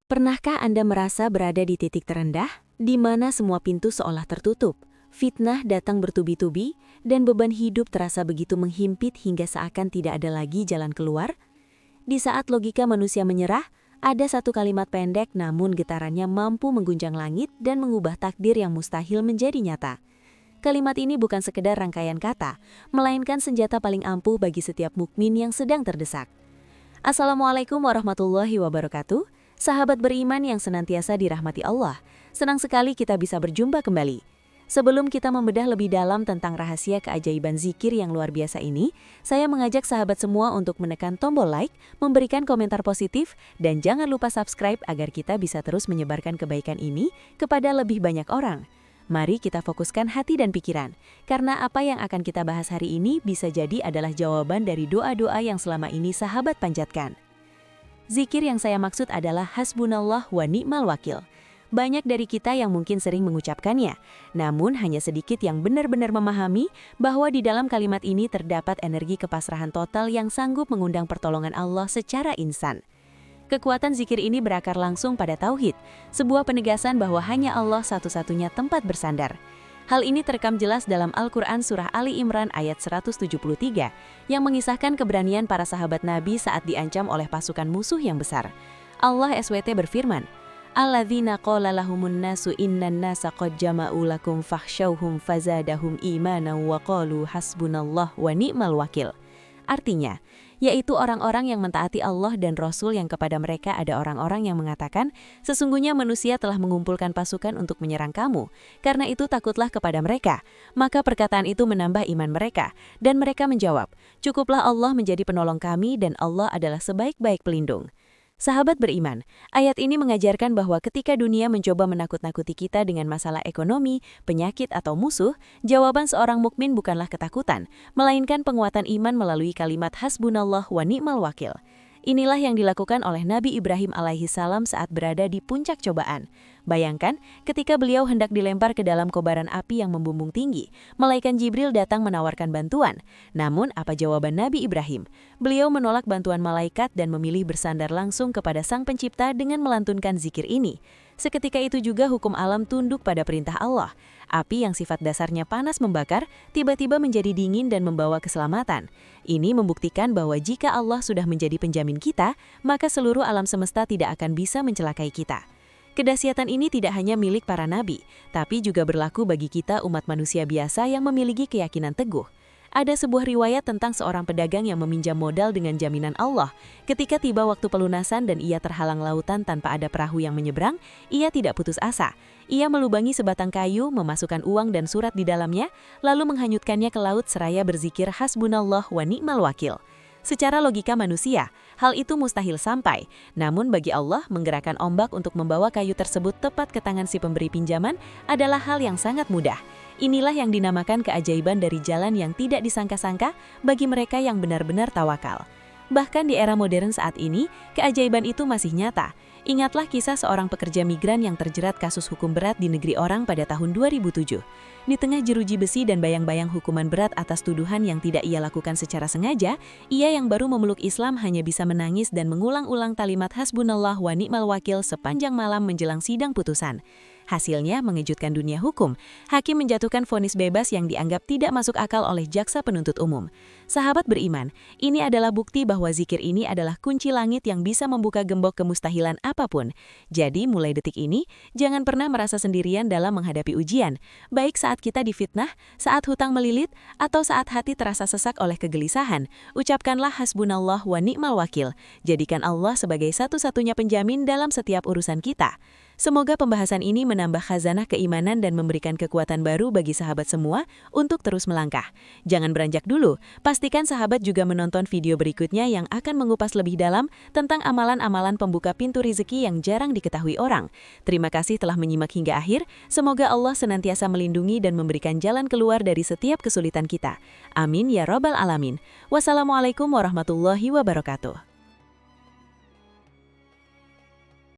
Pernahkah Anda merasa berada di titik terendah, di mana semua pintu seolah tertutup, fitnah datang bertubi-tubi, dan beban hidup terasa begitu menghimpit hingga seakan tidak ada lagi jalan keluar? Di saat logika manusia menyerah, ada satu kalimat pendek namun getarannya mampu mengguncang langit dan mengubah takdir yang mustahil menjadi nyata. Kalimat ini bukan sekedar rangkaian kata, melainkan senjata paling ampuh bagi setiap mukmin yang sedang terdesak. Assalamualaikum warahmatullahi wabarakatuh. Sahabat beriman yang senantiasa dirahmati Allah, senang sekali kita bisa berjumpa kembali. Sebelum kita membedah lebih dalam tentang rahasia keajaiban zikir yang luar biasa ini, saya mengajak sahabat semua untuk menekan tombol like, memberikan komentar positif, dan jangan lupa subscribe agar kita bisa terus menyebarkan kebaikan ini kepada lebih banyak orang. Mari kita fokuskan hati dan pikiran, karena apa yang akan kita bahas hari ini bisa jadi adalah jawaban dari doa-doa yang selama ini sahabat panjatkan. Zikir yang saya maksud adalah hasbunallah wa ni'mal wakil. Banyak dari kita yang mungkin sering mengucapkannya, namun hanya sedikit yang benar-benar memahami bahwa di dalam kalimat ini terdapat energi kepasrahan total yang sanggup mengundang pertolongan Allah secara instan. Kekuatan zikir ini berakar langsung pada tauhid, sebuah penegasan bahwa hanya Allah satu-satunya tempat bersandar. Hal ini terekam jelas dalam Al-Quran Surah Ali Imran ayat 173, yang mengisahkan keberanian para sahabat Nabi saat diancam oleh pasukan musuh yang besar. Allah SWT berfirman, Alladzina qala lahumun nasu innan nasa qad jama'u lakum fakhshawhum fazadahum imanan wa qalu hasbunallah wa ni'mal wakil. Artinya, yaitu orang-orang yang mentaati Allah dan Rasul yang kepada mereka ada orang-orang yang mengatakan, sesungguhnya manusia telah mengumpulkan pasukan untuk menyerang kamu, karena itu takutlah kepada mereka. Maka perkataan itu menambah iman mereka, dan mereka menjawab, cukuplah Allah menjadi penolong kami dan Allah adalah sebaik-baik pelindung. Sahabat beriman, ayat ini mengajarkan bahwa ketika dunia mencoba menakut-nakuti kita dengan masalah ekonomi, penyakit atau musuh, jawaban seorang mukmin bukanlah ketakutan, melainkan penguatan iman melalui kalimat hasbunallah wa ni'mal wakil. Inilah yang dilakukan oleh Nabi Ibrahim alaihissalam saat berada di puncak cobaan. Bayangkan, ketika beliau hendak dilempar ke dalam kobaran api yang membumbung tinggi, malaikat Jibril datang menawarkan bantuan. Namun, apa jawaban Nabi Ibrahim? Beliau menolak bantuan malaikat dan memilih bersandar langsung kepada Sang Pencipta dengan melantunkan zikir ini. Seketika itu juga hukum alam tunduk pada perintah Allah. Api yang sifat dasarnya panas membakar, tiba-tiba menjadi dingin dan membawa keselamatan. Ini membuktikan bahwa jika Allah sudah menjadi penjamin kita, maka seluruh alam semesta tidak akan bisa mencelakai kita. Kedahsyatan ini tidak hanya milik para nabi, tapi juga berlaku bagi kita umat manusia biasa yang memiliki keyakinan teguh. Ada sebuah riwayat tentang seorang pedagang yang meminjam modal dengan jaminan Allah. Ketika tiba waktu pelunasan dan ia terhalang lautan tanpa ada perahu yang menyeberang, ia tidak putus asa. Ia melubangi sebatang kayu, memasukkan uang dan surat di dalamnya, lalu menghanyutkannya ke laut seraya berzikir hasbunallah wa ni'mal wakil. Secara logika manusia, hal itu mustahil sampai. Namun bagi Allah, menggerakkan ombak untuk membawa kayu tersebut tepat ke tangan si pemberi pinjaman adalah hal yang sangat mudah. Inilah yang dinamakan keajaiban dari jalan yang tidak disangka-sangka bagi mereka yang benar-benar tawakal. Bahkan di era modern saat ini, keajaiban itu masih nyata. Ingatlah kisah seorang pekerja migran yang terjerat kasus hukum berat di negeri orang pada tahun 2007. Di tengah jeruji besi dan bayang-bayang hukuman berat atas tuduhan yang tidak ia lakukan secara sengaja, ia yang baru memeluk Islam hanya bisa menangis dan mengulang-ulang kalimat hasbunallah wa ni'mal wakil sepanjang malam menjelang sidang putusan. Hasilnya mengejutkan dunia hukum. Hakim menjatuhkan vonis bebas yang dianggap tidak masuk akal oleh jaksa penuntut umum. Sahabat beriman, ini adalah bukti bahwa zikir ini adalah kunci langit yang bisa membuka gembok kemustahilan apapun. Jadi mulai detik ini, jangan pernah merasa sendirian dalam menghadapi ujian. Baik saat kita difitnah, saat hutang melilit, atau saat hati terasa sesak oleh kegelisahan. Ucapkanlah hasbunallah wa ni'mal wakil. Jadikan Allah sebagai satu-satunya penjamin dalam setiap urusan kita. Semoga pembahasan ini menambah khazanah keimanan dan memberikan kekuatan baru bagi sahabat semua untuk terus melangkah. Jangan beranjak dulu, pastikan sahabat juga menonton video berikutnya yang akan mengupas lebih dalam tentang amalan-amalan pembuka pintu rezeki yang jarang diketahui orang. Terima kasih telah menyimak hingga akhir, semoga Allah senantiasa melindungi dan memberikan jalan keluar dari setiap kesulitan kita. Amin ya Rabbal Alamin. Wassalamualaikum warahmatullahi wabarakatuh.